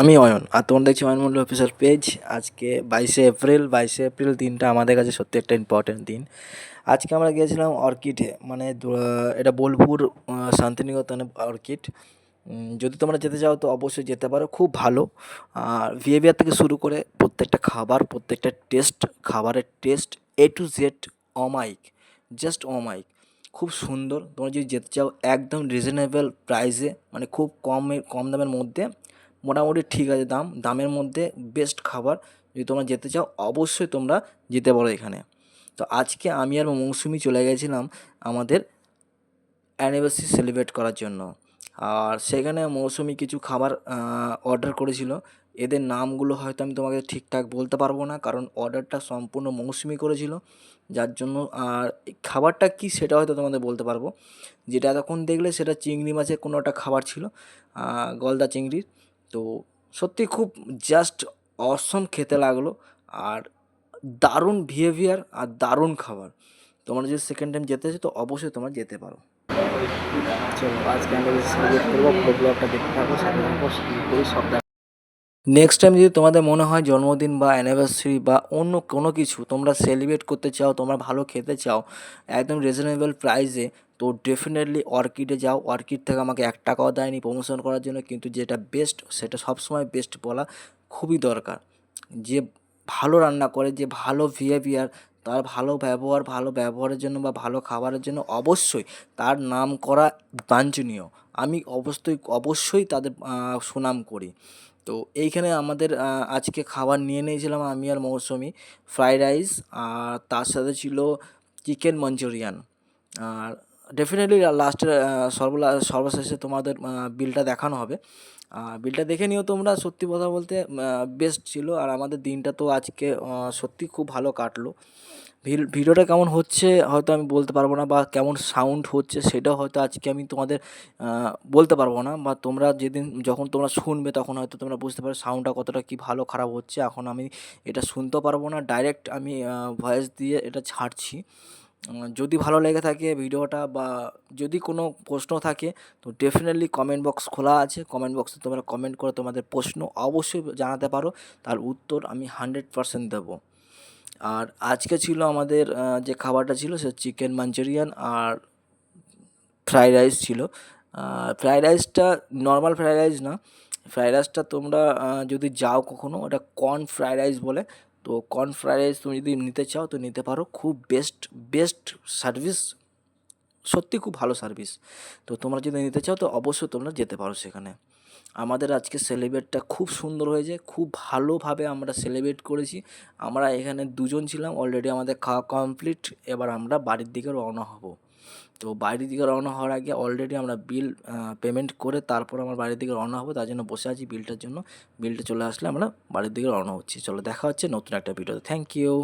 আমি অয়ন, আর তোমরা দেখছি অয়ন মন্ডল অফিসিয়াল পেজ। আজকে 22শে এপ্রিল দিনটা আমাদের কাছে সত্যি একটা ইম্পর্টেন্ট দিন। আজকে আমরা গিয়েছিলাম অর্কিডে, মানে এটা বোলপুর শান্তিনিকেতনে অর্কিড। যদি তোমরা যেতে চাও তো অবশ্যই যেতে পারো, খুব ভালো। আর বিহেভিয়ার থেকে শুরু করে প্রত্যেকটা খাবার, প্রত্যেকটা খাবারের টেস্ট A to Z অমাইক, জাস্ট অমাইক, খুব সুন্দর। তোমরা যদি যেতে চাও একদম রিজনেবল প্রাইসে, মানে খুব কম দামের মধ্যে, মোটামুটি ঠিক আছে দামের মধ্যে বেস্ট খাবার। যদি তোমরা যেতে চাও অবশ্যই তোমরা যেতে পারো এখানে। তো আজকে আমি আর মৌসুমি চলে গেছিলাম আমাদের অ্যানিভার্সারি সেলিব্রেট করার জন্য। আর সেখানে মৌসুমি কিছু খাবার অর্ডার করেছিল। এদের নামগুলো হয়তো আমি তোমাকে ঠিকঠাক বলতে পারবো না, কারণ অর্ডারটা সম্পূর্ণ মৌসুমি করেছিল, যার জন্য। আর এই খাবারটা কী সেটা হয়তো তোমাদের বলতে পারবো। যেটা এতক্ষণ দেখলে সেটা চিংড়ি মাছের কোনো একটা খাবার ছিল, গলদা চিংড়ির। তো সত্যি খুব জাস্ট অসম খেতে লাগলো, আর দারুণ বিহেভিয়ার আর দারুণ খাবার। তোমরা যদি সেকেন্ড টাইম যেতে চাও তো অবশ্যই তোমরা যেতে পারো। চলো আজকে আমরা সেলিব্রেট করবো, পুরো ব্লগটা দেখতে থাকবো, সাথে থাকবো, কী করি সব দেখো। নেক্সট টাইম যদি তোমাদের মনে হয় জন্মদিন বা অ্যানিভার্সারি বা অন্য কোনো কিছু তোমরা সেলিব্রেট করতে চাও, তোমরা ভালো খেতে চাও একদম রিজনেবল প্রাইসে, তো ডেফিনেটলি অর্কিডে যাও। অর্কিড থেকে আমাকে 1 টাকাও দেয়নি প্রমোশন করার জন্য, কিন্তু যেটা বেস্ট সেটা সবসময় বেস্ট বলা খুবই দরকার। যে ভালো রান্না করে, যে ভালো বিহেভিয়ার, তার ভালো ব্যবহারের জন্য বা ভালো খাবারের জন্য অবশ্যই তার নাম করা বাঞ্ছনীয়। আমি অবশ্যই তাদের সুনাম করি। তো এইখানে আমাদের আজকে খাবার নিয়ে নিয়েছিলাম আমি আর মৌসুমি, ফ্রাইড রাইস, আর তার সাথে ছিল চিকেন মাঞ্চুরিয়ান। আর ডেফিনেটলি লাস্টে সর্বশেষে তোমাদের বিলটা দেখানো হবে। বিলটা দেখে নিও তোমরা। সত্যি কথা বলতে বেস্ট ছিল, আর আমাদের দিনটা তো আজকে সত্যি খুব ভালো কাটলো। ভিডিওটা কেমন হচ্ছে হয়তো আমি বলতে পারবো না, বা কেমন সাউন্ড হচ্ছে সেটাও হয়তো আজকে আমি তোমাদের বলতে পারবো না, বা তোমরা যখন তোমরা শুনবে তখন হয়তো তোমরা বুঝতে পারো সাউন্ডটা কতটা কি ভালো খারাপ হচ্ছে। এখন আমি এটা শুনতেও পারবো না, ডাইরেক্ট আমি ভয়েস দিয়ে এটা ছাড়ছি। যদি ভালো লেগে থাকে ভিডিওটা, বা যদি কোনো প্রশ্ন থাকে তো ডেফিনেটলি কমেন্ট বক্স খোলা আছে। কমেন্ট বক্সে তোমরা কমেন্ট করে তোমাদের প্রশ্ন অবশ্যই জানাতে পারো, তার উত্তর আমি 100% দেবো। আর আজকে ছিল আমাদের যে খাবারটা ছিল সে চিকেন মাঞ্চুরিয়ান আর ফ্রাইড রাইস ছিল। ফ্রাইড রাইসটা নর্মাল ফ্রাইড রাইস না, ফ্রাইড রাইসটা তোমরা যদি যাও কখনও, ওটা কর্ন ফ্রাইড রাইস বলে। তো কর্ন ফ্রাইড রাইস তুমি যদি নিতে চাও তো নিতে পারো, খুব বেস্ট সার্ভিস, সত্যি খুব ভালো সার্ভিস। তো তোমরা যদি নিতে চাও তো অবশ্যই তোমরা যেতে পারো সেখানে। আমাদের আজকে সেলিব্রেটটা খুব সুন্দর হয়েছে, খুব ভালোভাবে আমরা সেলিব্রেট করেছি। আমরা এখানে 2জন ছিলাম, অলরেডি আমাদের খাওয়া কমপ্লিট। এবার আমরা বাড়ির দিকে রওনা হব। তো বাড়ির দিকে রওনা হওয়ার আগে অলরেডি আমরা বিল পেমেন্ট করে তারপর আমার বাড়ির দিকে রওনা হবো, তার জন্য বসে আছি বিলটার জন্য। বিলটা চলে আসলে আমরা বাড়ির দিকে রওনা হচ্ছি। চলো দেখা হচ্ছে নতুন একটা ভিডিওতে। Thank you.